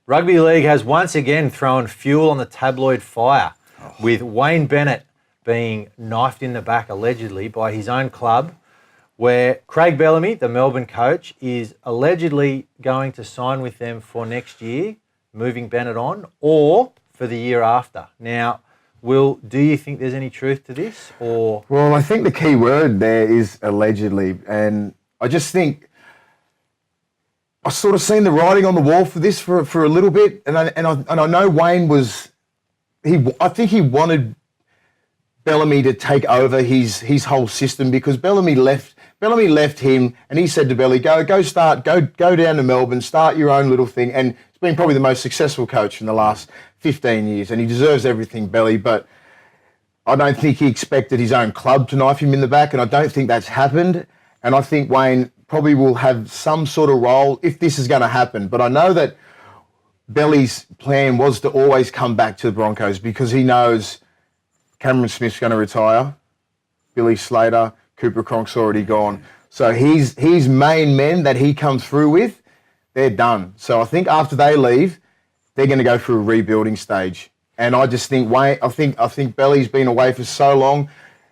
Rugby League has once again thrown fuel on the tabloid fire with Wayne Bennet being knifed in the back allegedly by his own club, where Craig Bellamy, the Melbourne coach, is allegedly going to sign with them for next year, moving Bennett on, or for the year after. Now, Will, do you think there's any truth to this? Or Well, I think the key word there is allegedly, and I just think I sort of seen the writing on the wall for this for a little bit, and I know Wayne was I think he wanted Bellamy to take over his whole system, because Bellamy left him, and he said to Belly, go down to Melbourne, start your own little thing, and he's been probably the most successful coach in the last 15 years, and he deserves everything, Belly, but I don't think he expected his own club to knife him in the back, and I don't think that's happened, and I think Wayne probably will have some sort of role if this is going to happen, but I know that Belly's plan was to always come back to the Broncos, because he knows Cameron Smith's going to retire, Billy Slater, Cooper Cronk's already gone. So his main men that he comes through with, they're done. So I think after they leave, they're going to go through a rebuilding stage. And I just think I think Belly's been away for so long.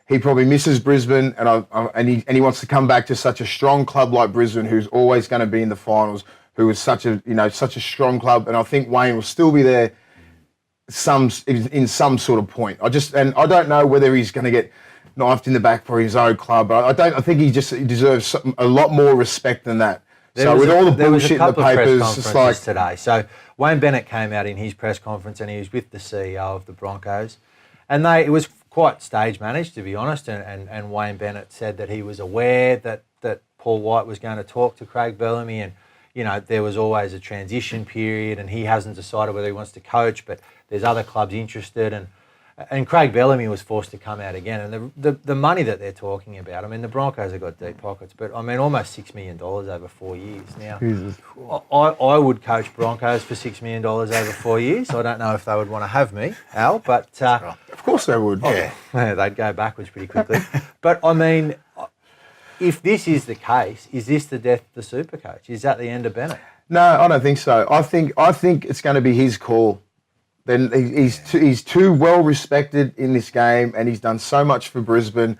He probably misses Brisbane, and he wants to come back to such a strong club like Brisbane, who's always going to be in the finals, who is such a strong club. And I think Wayne will still be there in some sort of point. I don't know whether he's going to get knifed in the back for his own club. I think he deserves a lot more respect than that. So with all the bullshit in the papers, it's like today. So Wayne Bennet came out in his press conference, and he was with the CEO of the Broncos, and it was quite stage managed, to be honest. And Wayne Bennet said that he was aware that Paul White was going to talk to Craig Bellamy, and there was always a transition period, and he hasn't decided whether he wants to coach, but there's other clubs interested, and Craig Bellamy was forced to come out again. And the money that they're talking about, I mean, the Broncos have got deep pockets, but I mean, almost $6 million over 4 years. Now, I would coach Broncos for $6 million over 4 years. I don't know if they would want to have me, Al, but of course they would. Yeah, they'd go backwards pretty quickly. But I mean, if this is the case, is this the death of the super coach? Is that the end of Bennett? No, I don't think so. I think it's going to be his call. Then he's too well respected in this game, and he's done so much for Brisbane.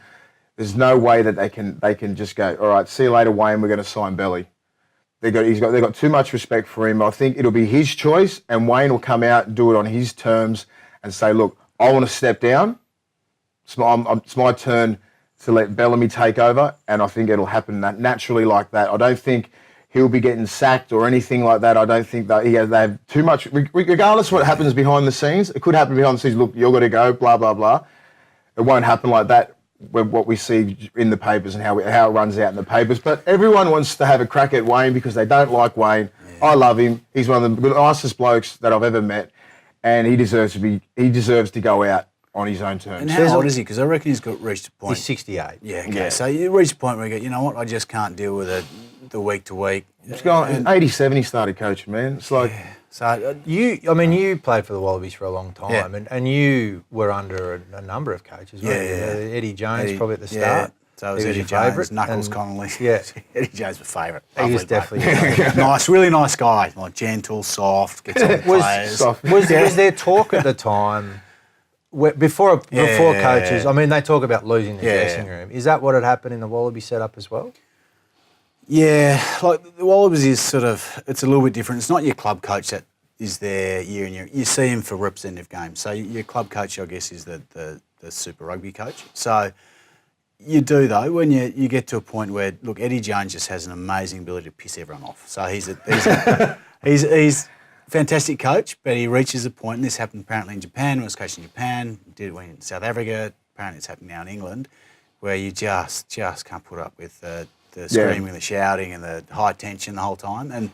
There's no way that they can just go, all right, see you later, Wayne. We're going to sign Belly. They've got too much respect for him. I think it'll be his choice, and Wayne will come out and do it on his terms and say, look, I want to step down. It's my turn to let Bellamy take over, and I think it'll happen naturally like that. I don't think he'll be getting sacked or anything like that. I don't think that they have too much, regardless of what happens behind the scenes. It could happen behind the scenes. Look, you're going to go, blah, blah, blah. It won't happen like that, what we see in the papers and how it runs out in the papers. But everyone wants to have a crack at Wayne because they don't like Wayne. Yeah. I love him. He's one of the nicest blokes that I've ever met, and he deserves to go out on his own terms. And how old is he? Because I reckon he's reached a point. He's 68. Yeah, okay. Yeah. So you reach a point where you go, you know what, I just can't deal with it the week to week. It's gone. In 87 he started coaching, man. It's like... Yeah. So you played for the Wallabies for a long time, yeah. and you were under a number of coaches, weren't you? Eddie Jones probably at the start. So it was Eddie Jones, Knuckles Connolly. Yeah. Eddie Jones was favourite. He was definitely really nice guy, like gentle, soft, gets on the players. Was there talk at the time, before coaches, I mean, they talk about losing the dressing room. Is that what had happened in the Wallaby setup as well? Yeah, like the Wallabies is sort of, it's a little bit different. It's not your club coach that is there year in year. You see him for representative games. So your club coach, I guess, is the Super Rugby coach. So you do, though, when you get to a point where, look, Eddie Jones just has an amazing ability to piss everyone off. So he's a fantastic coach, but he reaches a point, and this happened apparently in Japan, when he was coaching in Japan, did it when in South Africa, apparently it's happening now in England, where you just can't put up with the screaming, the shouting, and the high tension the whole time. And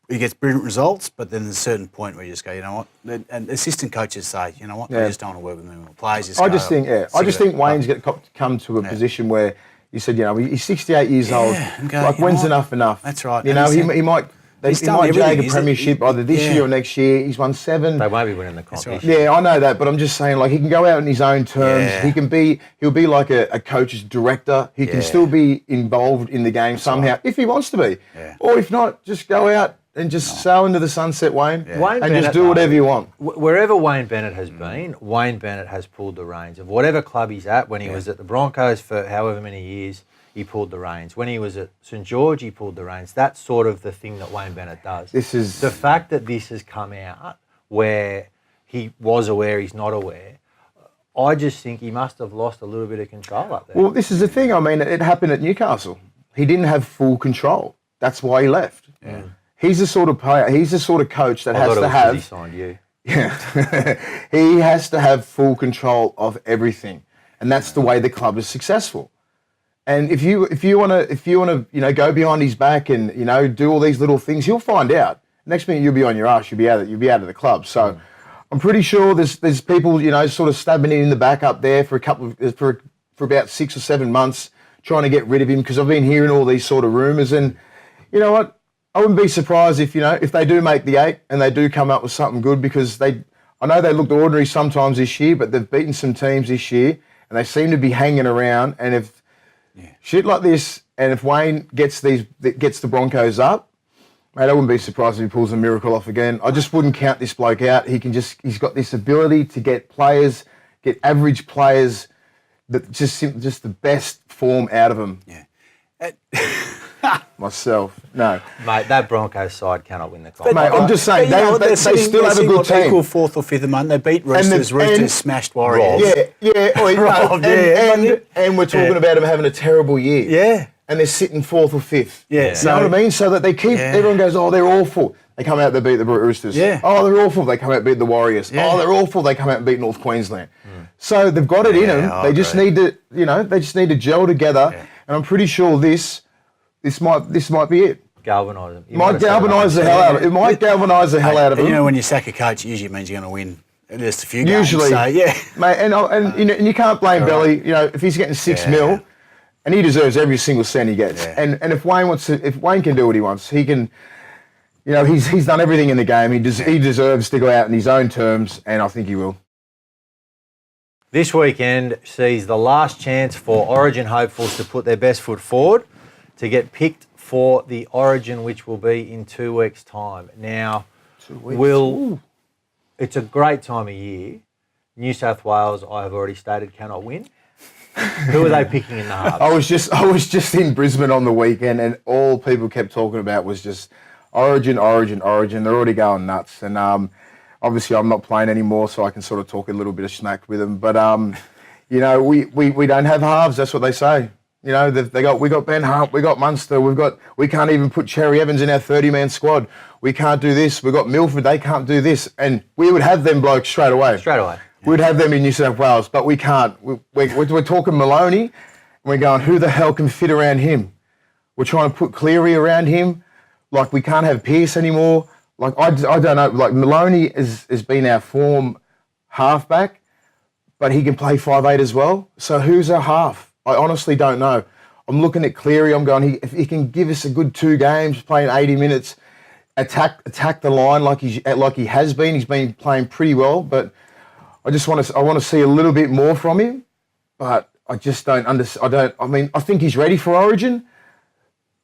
he gets brilliant results, but then there's a certain point where you just go, you know what? And assistant coaches say, you know what? I just don't want to work with them. Players I just think Wayne's come to a position where you said, you know, he's 68 years old. Go, like, when's enough? That's right. You know, he might jag a premiership either this year or next year. He's won 7. They won't be winning the competition. Yeah, I know that, but I'm just saying, like, he can go out on his own terms. Yeah. He'll be like a coach's director. He can still be involved in the game somehow if he wants to be. Yeah. Or if not, just go out and just sail into the sunset, Wayne, Wayne and Bennet, just do whatever you want. Wherever Wayne Bennet has been, Wayne Bennet has pulled the reins of whatever club he's at. When he was at the Broncos for however many years, he pulled the reins. When he was at St George, he pulled the reins. That's sort of the thing that Wayne Bennet does. This is the fact that this has come out where he was aware, he's not aware. I just think he must have lost a little bit of control up there. Well, this is the thing. I mean, it happened at Newcastle. He didn't have full control. That's why he left. Yeah. He's the sort of player. He's the sort of coach that has to have. He signed you. Yeah, he has to have full control of everything, and that's the way the club is successful. And if you want to go behind his back and do all these little things, he'll find out. Next minute you'll be on your arse. You'll be out of the club. So I'm pretty sure there's people sort of stabbing in the back up there for about 6 or 7 months trying to get rid of him, because I've been hearing all these sort of rumours. And you know what? I wouldn't be surprised if they do make the 8 and they do come up with something good, because I know they looked ordinary sometimes this year, but they've beaten some teams this year and they seem to be hanging around. And if shit like this, and if Wayne gets the Broncos up, mate, I wouldn't be surprised if he pulls a miracle off again. I just wouldn't count this bloke out. He's got this ability to get average players that just the best form out of them. Yeah. Myself, no. Mate, that Broncos side cannot win the comp. Mate, I'm just saying, they still have a good team. Equal 4th or 5th a month. They beat Roosters. Roosters smashed Warriors. And we're talking about them having a terrible year. Yeah. And they're sitting 4th or 5th. Yeah. You know what I mean? So that they keep, everyone goes, oh, they're awful. They come out, they beat the Roosters. Yeah. Oh, they're awful. They come out and beat the Warriors. Yeah. Oh, they're awful. They come out and beat North Queensland. So they've got it in them. They just need to gel together. Yeah. And I'm pretty sure this might be it. Galvanise them. It might galvanise the hell out of them. You know, when you sack a coach, it usually means you're going to win at least a few games. Usually, so, yeah. Mate, and you can't blame Belly. If he's getting 6 mil, and he deserves every single cent he gets. Yeah. And if Wayne can do what he wants, he can. He's done everything in the game. He deserves to go out in his own terms, and I think he will. This weekend sees the last chance for Origin hopefuls to put their best foot forward to get picked for the Origin, which will be in 2 weeks' time. Now, 2 weeks. It's a great time of year. New South Wales, I have already stated, cannot win. Who are they picking in the halves? I was just in Brisbane on the weekend, and all people kept talking about was just Origin. They're already going nuts, and obviously I'm not playing anymore, so I can sort of talk a little bit of snack with them. But we don't have halves. That's what they say. We got Ben Hunt, we got Munster, we can't even put Cherry Evans in our 30-man squad. We can't do this. We've got Milford, they can't do this. And we would have them blokes straight away. We'd have them in New South Wales, but we can't. We're talking Maloney, and we're going, who the hell can fit around him? We're trying to put Cleary around him. Like, we can't have Pearce anymore. Like, I don't know. Like, Maloney has been our form halfback, but he can play 5'8" as well. So who's our half? I honestly don't know. I'm looking at Cleary. I'm going, if he can give us a good 2 games, playing 80 minutes, attack the line like he has been. He's been playing pretty well, but I want to see a little bit more from him. But I just don't understand. I think he's ready for Origin,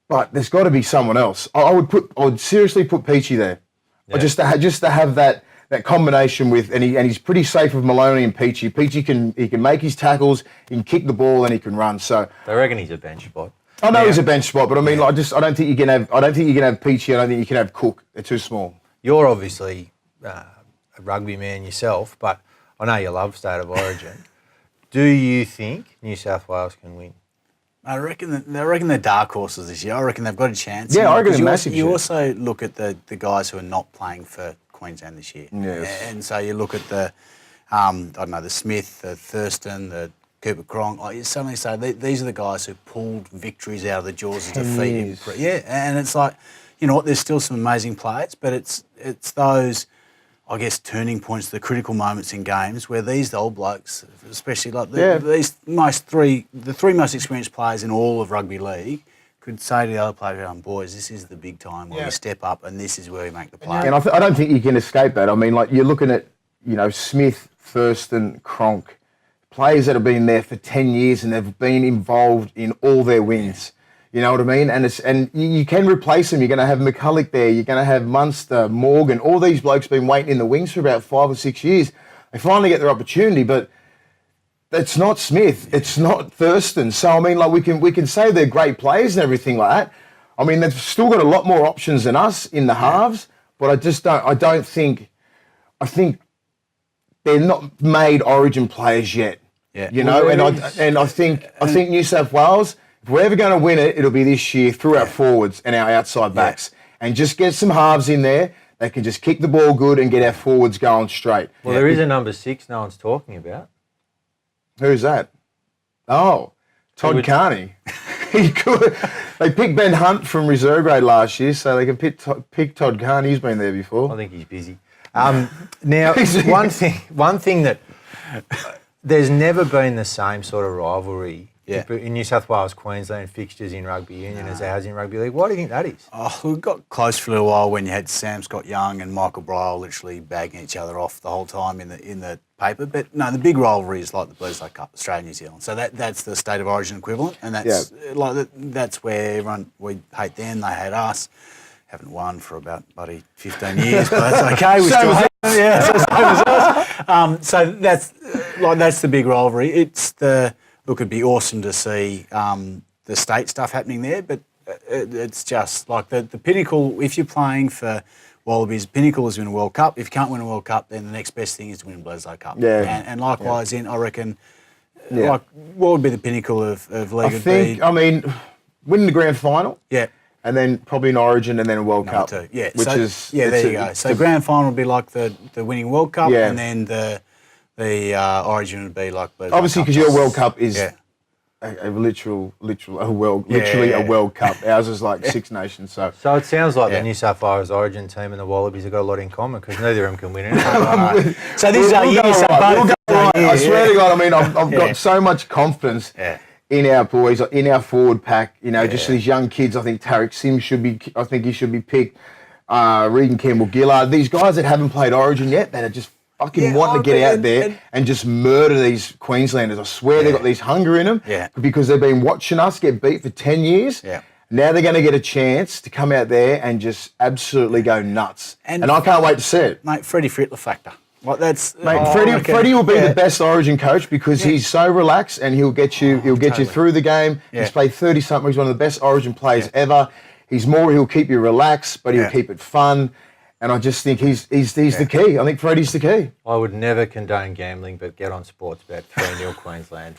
but there's got to be someone else. I would seriously put Peachy there. Yeah. Just to have that combination with, and he's pretty safe with Maloney and Peachy. Peachy can make his tackles, he can kick the ball, and he can run. So they reckon he's a bench spot. I know he's a bench spot, but I mean, I don't think you can have Peachy. I don't think you can have Cook. They're too small. You're obviously a rugby man yourself, but I know you love State of Origin. Do you think New South Wales can win? I reckon they're dark horses this year. I reckon they've got a chance. Yeah, I reckon they're massive. You also look at the guys who are not playing for Queensland this year. Yes. And so you look at the Smith, the Thurston, the Cooper Cronk. Like, you suddenly say these are the guys who pulled victories out of the jaws of defeat. Yeah, and it's like, you know what? There's still some amazing players, but it's those, I guess, turning points, the critical moments in games where these old blokes, especially like the three most experienced players in all of rugby league, could say to the other player, boys, this is the big time where we step up and this is where we make the play. And I don't think you can escape that. I mean, like, you're looking at, Smith, Thurston, Cronk, players that have been there for 10 years and they've been involved in all their wins. You know what I mean? And you can replace them. You're going to have McCulloch there. You're going to have Munster, Morgan. All these blokes been waiting in the wings for about 5 or 6 years. They finally get their opportunity, but it's not Smith. It's not Thurston. So I mean, like we can say they're great players and everything like that. I mean, they've still got a lot more options than us in the halves, but I think they're not made Origin players yet. Yeah. You know, and I think New South Wales, if we're ever going to win it, it'll be this year through our forwards and our outside backs. And just get some halves in there. They can just kick the ball good and get our forwards going straight. Well, there is a number 6 no one's talking about. Who's that? Oh, Todd Carney. He could. They picked Ben Hunt from reserve grade last year, so they can pick Todd Carney. He's been there before. I think he's busy. Now, one thing that there's never been the same sort of rivalry in New South Wales, Queensland fixtures in rugby union as there has in rugby league. Why do you think that is? Oh, we got close for a little while when you had Sam Scott Young and Michael Bryle literally bagging each other off the whole time in the paper. But no, the big rivalry is like the Bledisloe Cup, Australia, New Zealand. So that's the state of origin equivalent, and that's where everyone, we hate them, they hate us. Haven't won for about bloody 15 years, but that's okay. We still hate them. Yeah, so same as us. So that's the big rivalry. It'd be awesome to see the state stuff happening there, but it's just like the pinnacle. If you're playing for Wallabies, pinnacle is win a World Cup. If you can't win a World Cup, then the next best thing is to win a Bledisloe Cup. Yeah. And likewise, I reckon, like, what would be the pinnacle of league? I mean, winning the grand final. Yeah. And then probably an Origin and then a World Cup. Two. Yeah. There you go. So grand final would be like the winning World Cup, and then the Origin would be like Bledisloe obviously Cup. because your World Cup is a literally a World Cup. Ours is like Six Nations. So it sounds like the New South Wales Origin team and the Wallabies have got a lot in common because neither of them can win anything. So this is our year. I swear to God, I mean, I've got so much confidence in our boys, in our forward pack. You know, just these young kids. I think Tarek Sims should be picked. Regan Campbell-Gillard. These guys that haven't played Origin yet, that are just fucking wanting to get out there and just murder these Queenslanders. I swear they've got these hunger in them because they've been watching us get beat for 10 years. Yeah. Now they're going to get a chance to come out there and just absolutely go nuts. And I can't wait to see it. Mate, Freddie Fritler factor. Like that's Freddie will be the best Origin coach because he's so relaxed and he'll get you through the game. He's played 30-something. He's one of the best Origin players ever. He'll keep you relaxed, but he'll keep it fun. And I just think he's the key. I think Freddie's the key. I would never condone gambling, but get on sports bet 3-0 Queensland.